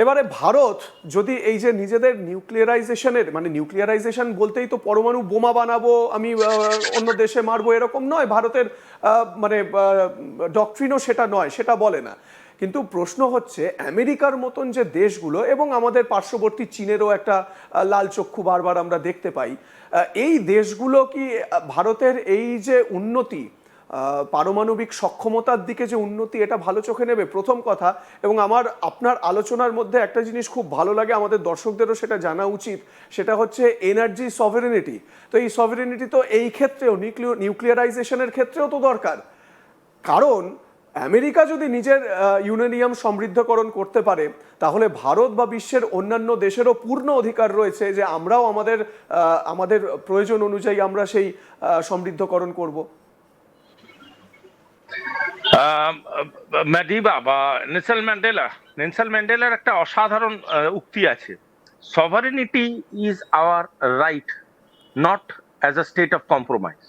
এবারে ভারত যদি এই যে নিজেদের নিউক্লিয়ারাইজেশনের, মানে নিউক্লিয়ারাইজেশন বলতেই তো পরমাণু বোমা বানাবো, আমি অন্য দেশে মারবো, এরকম নয় ভারতের, মানে ডক্ট্রিনও সেটা নয়, সেটা বলে না। কিন্তু প্রশ্ন হচ্ছে আমেরিকার মতন যে দেশগুলো এবং আমাদের পার্শ্ববর্তী চীনেরও একটা লাল চক্ষু বারবার আমরা দেখতে পাই, এই দেশগুলো কি ভারতের এই যে উন্নতি, পারমাণবিক সক্ষমতার দিকে যে উন্নতি, এটা ভালো চোখে নেবে? প্রথম কথা। এবং আমার আপনার আলোচনার মধ্যে একটা জিনিস খুব ভালো লাগে, আমাদের দর্শকদেরও সেটা জানা উচিত, সেটা হচ্ছে এনার্জি সভারেনিটি। তো এই সভারেনিটি তো এই ক্ষেত্রেও, নিউক্লিয়ারাইজেশনের ক্ষেত্রেও তো দরকার। কারণ আমেরিকা যদি নিজের ইউরেনিয়াম সমৃদ্ধকরণ করতে পারে, তাহলে ভারত বা বিশ্বের অন্যান্য দেশেরও পূর্ণ অধিকার রয়েছে যে আমরাও আমাদের আমাদের প্রয়োজন অনুযায়ী আমরা সেই সমৃদ্ধকরণ করব। ম্যাডিবা বা নেলসন ম্যান্ডেলার একটা অসাধারণ উক্তি আছে, সভারেনিটি is our right, not as a state of compromise.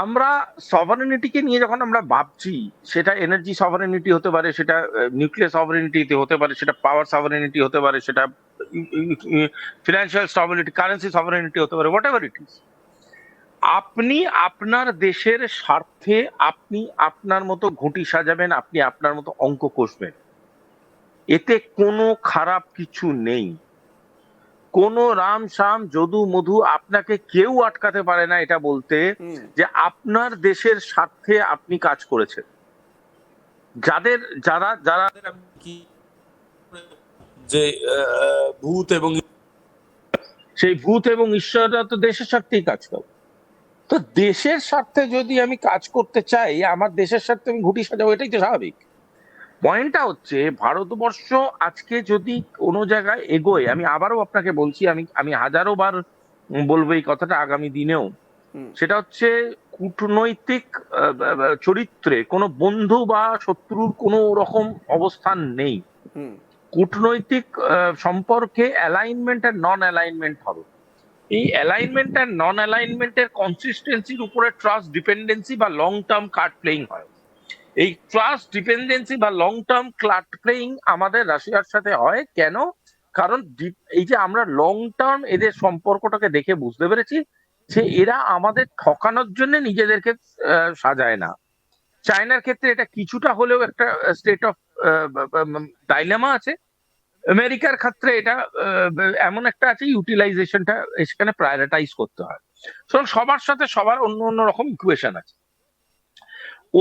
আমরা সভারেনিটিকে নিয়ে যখন আমরা ভাবছি, সেটা এনার্জি সভারেনিটি হতে পারে, সেটা নিউক্লিয়ার সভারেনিটি হতে পারে, সেটা পাওয়ার সভারেনিটি হতে পারে, সেটা ফিনান্সিয়াল সভারেনিটি, কারেন্সি সভারেনিটি হতে পারে, হোয়াট এভার ইট ইজ। আপনি আপনার দেশের স্বার্থে আপনি আপনার মতো ঘুঁটি সাজাবেন, আপনি আপনার মতো অঙ্ক কষবেন, এতে কোনো খারাপ কিছু নেই। কোনো রাম শাম যদু মধু আপনাকে কেউ আটকাতে পারে না এটা বলতে যে আপনার দেশের স্বার্থে আপনি কাজ করেছেন। যাদের যারা যারা যে ভূত এবং সেই ভূত এবং ঈশ্বররা তো দেশের স্বার্থেই কাজ করে। তো দেশের স্বার্থে যদি আমি কাজ করতে চাই, আমার দেশের স্বার্থে আমি ঘুঁটি সাজাবো, এটাই তো স্বাভাবিক। পয়েন্টটা হচ্ছে ভারতবর্ষ আজকে যদি কোনো জায়গায় এগোয়, আমি আবারও আপনাকে বলছি, আমি আমি হাজারো বার বলবো এই কথাটা আগামী দিনেও, সেটা হচ্ছে কূটনৈতিক চরিত্রে কোনো বন্ধু বা শত্রুর কোনো রকম অবস্থান নেই। কূটনৈতিক সম্পর্কে অ্যালাইনমেন্ট আর নন অ্যালাইনমেন্ট হবে। এই অ্যালাইনমেন্ট আর নন অ্যালাইনমেন্টের কনসিস্টেন্সির উপরে ট্রাস্ট ডিপেন্ডেন্সি বা লং টার্ম কার্ড প্লেইং হয়। এই ট্রাস্ট ডিপেন্ডেন্সি বা লং টার্ম কার্ড প্লেইং আমাদের রাশিয়ার সাথে হয় কেন? কারণ এই যে আমরা লং টার্ম এদের সম্পর্কটাকে দেখে বুঝতে পেরেছি যে এরা আমাদের ঠকানোর জন্য নিজেদেরকে সাজায় না। চায়নার ক্ষেত্রে এটা কিছুটা হলেও একটা স্টেট অফ ডাইলেমা আছে। আমেরিকার ক্ষেত্রে এটা এমন একটা আছে, ইউটিলাইজেশনটা সেখানে প্রায়োরিটাইজ করতে হয়। সুতরাং সবার সাথে সবার অন্য অন্য রকম ইকুয়েশন আছে।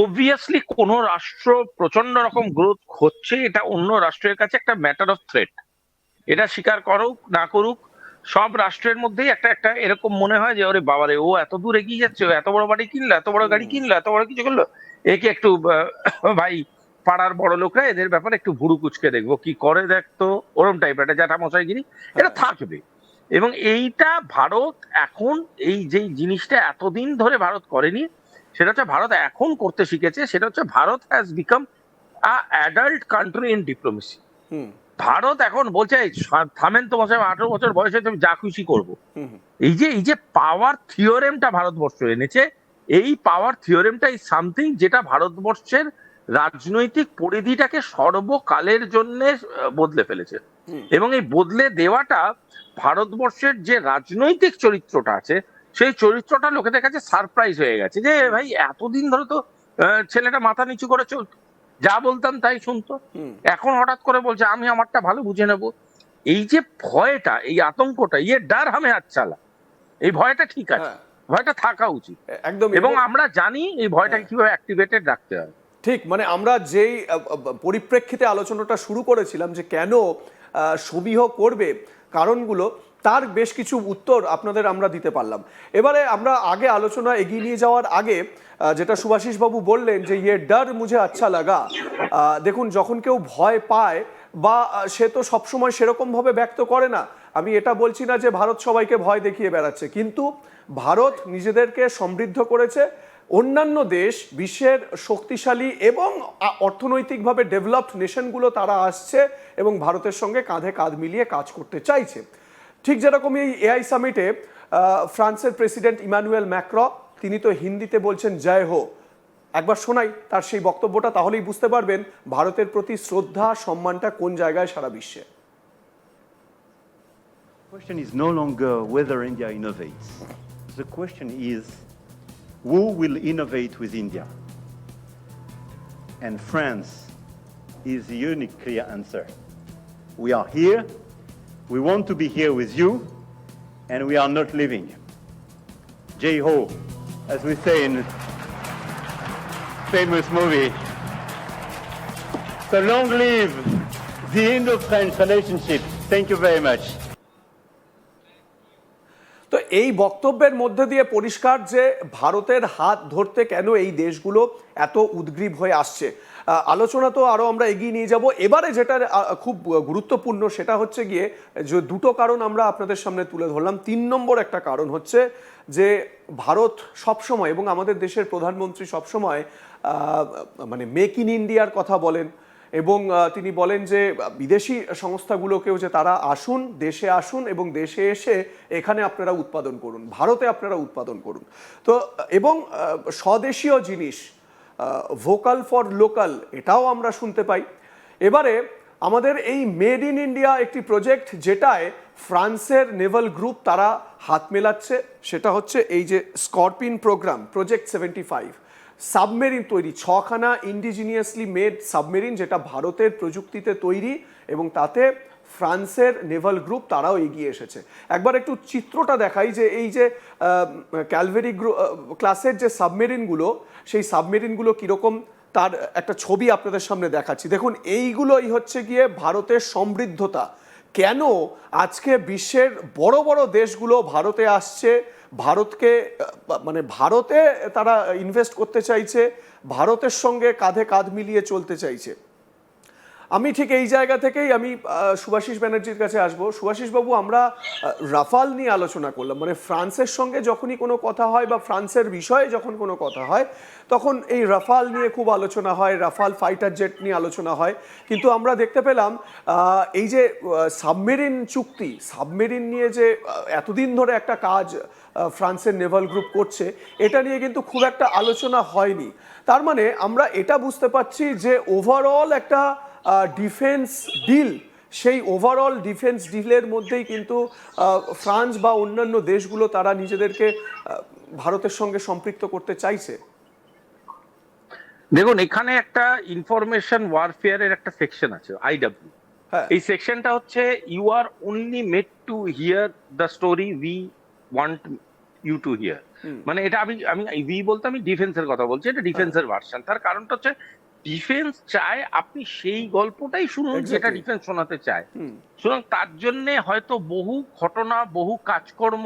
অবভিয়াসলি কোন রাষ্ট্র প্রচন্ড রকম গ্রোথ হচ্ছে, এটা অন্য রাষ্ট্রের কাছে একটা ম্যাটার অফ থ্রেট। এটা স্বীকার করুক না করুক, সব রাষ্ট্রের মধ্যেই একটা একটা এরকম মনে হয় যে ওরে বাবারে, ও এত দূর এগিয়ে যাচ্ছে, ও এত বড় বাড়ি কিনলো, এত বড় গাড়ি কিনলো, এত বড় কিছু করলো, একে একটু ভাই পাড়ার বড় লোকরা এদের ব্যাপারে একটু ভুরু কুচকে দেখবো, কি করে দেখতো, ওরম টাইপের একটা জ্যাঠা মশাইগিরি এটা থাকবে। এবং এইটা ভারত এখন, এই যে জিনিসটা এতদিন ধরে ভারত করেনি, সেটা হচ্ছে ভারত এখন করতে শিখেছে। সেটা হচ্ছে Bharat has become a adult country in diplomacy. Bharat এখন বলছে থামেন তো মশাই, 18 বছর বয়সে তুমি যা খুশি করবো। এই যে পাওয়ার থিওরেমটা ভারতবর্ষ এনেছে, এই পাওয়ার থিওরেমটা ইজ সামথিং যেটা ভারতবর্ষের রাজনৈতিক পরিধিটাকে সর্বকালের জন্য বদলে ফেলেছে। এবং এই বদলে দেওয়াটা ভারতবর্ষের যে রাজনৈতিক চরিত্রটা আছে, সেই চরিত্রটা লোকেদের কাছে সারপ্রাইজ হয়ে গেছে যে ভাই এতদিন ধরে তো ছেলেটা মাথা নিচু করে চলত, যা বলতাম তাই শুনতো, এখন হঠাৎ করে বলছে আমি আমারটা ভালো বুঝে নেব। এই যে ভয়টা, এই আতঙ্কটা, ইয়ে ডার হামে আচ্ছালা, এই ভয়টা ঠিক আছে, ভয়টা থাকা উচিত একদম। এবং আমরা জানি এই ভয়টাকে কিভাবে অ্যাক্টিভেটেড রাখতে হয়। ঠিক, মানে আমরা যেই পরিপ্রেক্ষিতে আলোচনাটা শুরু করেছিলাম যে কেন সমীহ করবে কারণগুলো, তার বেশ কিছু উত্তর আপনাদের আমরা দিতে পারলাম। এবারে আমরা আগে আলোচনা এগিয়ে নিয়ে যাওয়ার আগে যেটা সুভাষিস বাবু বললেন যে ইয়ে ডর মুঝে আচ্ছা লাগা, দেখুন যখন কেউ ভয় পায় বা সে তো সবসময় সেরকমভাবে ব্যক্ত করে না, আমি এটা বলছি না যে ভারত সবাইকে ভয় দেখিয়ে বেড়াচ্ছে, কিন্তু ভারত নিজেদেরকে সমৃদ্ধ করেছে। অন্যান্য দেশ, বিশ্বের শক্তিশালী এবং অর্থনৈতিকভাবে ডেভেলপড নেশনগুলো তারা আসছে এবং ভারতের সঙ্গে কাঁধে কাঁধ মিলিয়ে কাজ করতে চাইছে। ঠিক যেরকম এই এআই সামিটে ফ্রান্সের প্রেসিডেন্ট ইমানুয়েল ম্যাক্রঁ, তিনি তো হিন্দিতে বলছেন জয় হো, একবার শোনাই তার সেই বক্তব্যটা, তাহলেই বুঝতে পারবেন ভারতের প্রতি শ্রদ্ধা সম্মানটা কোন জায়গায় সারা বিশ্বে। The question is no longer whether India innovates. The question is who will innovate with India? And France is the unique clear answer. We are here, we want to be here with you, and we are not leaving. Jai-ho, as we say in a famous movie. So long live the Indo-French relationship. Thank you very much. তো এই বক্তব্যের মধ্যে দিয়ে পরিষ্কার যে ভারতের হাত ধরতে কেন এই দেশগুলো এত উদ্গ্রীব হয়ে আসছে। আলোচনা তো আরো আমরা এগিয়ে নিয়ে যাব। এবারে যেটা খুব গুরুত্বপূর্ণ সেটা হচ্ছে গিয়ে যে দুটো কারণ আমরা আপনাদের সামনে তুলে ধরলাম। 3 নম্বর একটা কারণ হচ্ছে যে ভারত সবসময় এবং আমাদের দেশের প্রধানমন্ত্রী সবসময় মানে মেক ইন ইন্ডিয়ার কথা বলেন এবং তিনি বলেন যে বিদেশি সংস্থাগুলোকেও যে তারা আসুন, দেশে আসুন এবং দেশে এসে এখানে আপনারা উৎপাদন করুন, ভারতে আপনারা উৎপাদন করুন। তো এবং স্বদেশীয় জিনিস, ভোকাল ফর লোকাল, এটাও আমরা শুনতে পাই। এবারে আমাদের এই মেড ইন ইন্ডিয়া একটি প্রজেক্ট যেটায় ফ্রান্সের নেভাল গ্রুপ তারা হাত মেলাচ্ছে, সেটা হচ্ছে এই যে স্করপিন প্রোগ্রাম, প্রজেক্ট 75। সাবমেরিন তৈরি, 6খানা ইন্ডিজিনিয়াসলি মেড সাবমেরিন যেটা ভারতের প্রযুক্তিতে তৈরি এবং তাতে ফ্রান্সের নেভাল গ্রুপ তারাও এগিয়ে এসেছে। একবার একটু চিত্রটা দেখাই যে এই যে ক্যালভেরি ক্লাসের যে সাবমেরিনগুলো, সেই সাবমেরিনগুলো কীরকম তার একটা ছবি আপনাদের সামনে দেখাচ্ছি। দেখুন এইগুলোই হচ্ছে গিয়ে ভারতের সমৃদ্ধতা। কেন আজকে বিশ্বের বড় বড় দেশগুলো ভারতে আসছে, ভারতকে মানে ভারতে তারা ইনভেস্ট করতে চাইছে, ভারতের সঙ্গে কাঁধে কাঁধ মিলিয়ে চলতে চাইছে। আমি ঠিক এই জায়গা থেকেই আমি শুভাশিস ব্যানার্জির কাছে আসবো। শুভাশিস বাবু, আমরা রাফাল নিয়ে আলোচনা করলাম, মানে ফ্রান্সের সঙ্গে যখনই কোনো কথা হয় বা ফ্রান্সের বিষয়ে যখন কোনো কথা হয় তখন এই রাফাল নিয়ে খুব আলোচনা হয়, রাফাল ফাইটার জেট নিয়ে আলোচনা হয়। কিন্তু আমরা দেখতে পেলাম এই যে সাবমেরিন চুক্তি, সাবমেরিন নিয়ে যে এতদিন ধরে একটা কাজ ফ্রান্সের নেভাল গ্রুপ করছে, এটা নিয়ে কিন্তু খুব একটা আলোচনা হয়নি। তার মানে আমরা এটা বুঝতে পারছি যে ওভারঅল একটা ডিফেন্স ডিল, সেই ওভারঅল ডিফেন্স ডিলের মধ্যেই কিন্তু ফ্রান্স বা অন্যান্য দেশগুলো তারা নিজেদেরকে ভারতের সঙ্গে সম্পৃক্ত করতে চাইছে। দেখুন, এখানে একটা ইনফরমেশন ওয়ারফেয়ারের একটা সেকশন আছে, আইডব্লিউ। এই সেকশনটা হচ্ছে you are only made to hear the story we want you to hear. মানে এটা আমি উই বলতে আমি ডিফেন্সের কথা বলছি, এটা ডিফেন্সের ভার্সন। তার কারণটা হচ্ছে ডিফেন্স চায় আপনি সেই গল্পটাই শুনুন যেটা ডিফেন্স শোনাতে চায়। সুতরাং তার জন্য হয়তো বহু ঘটনা, বহু কাজকর্ম,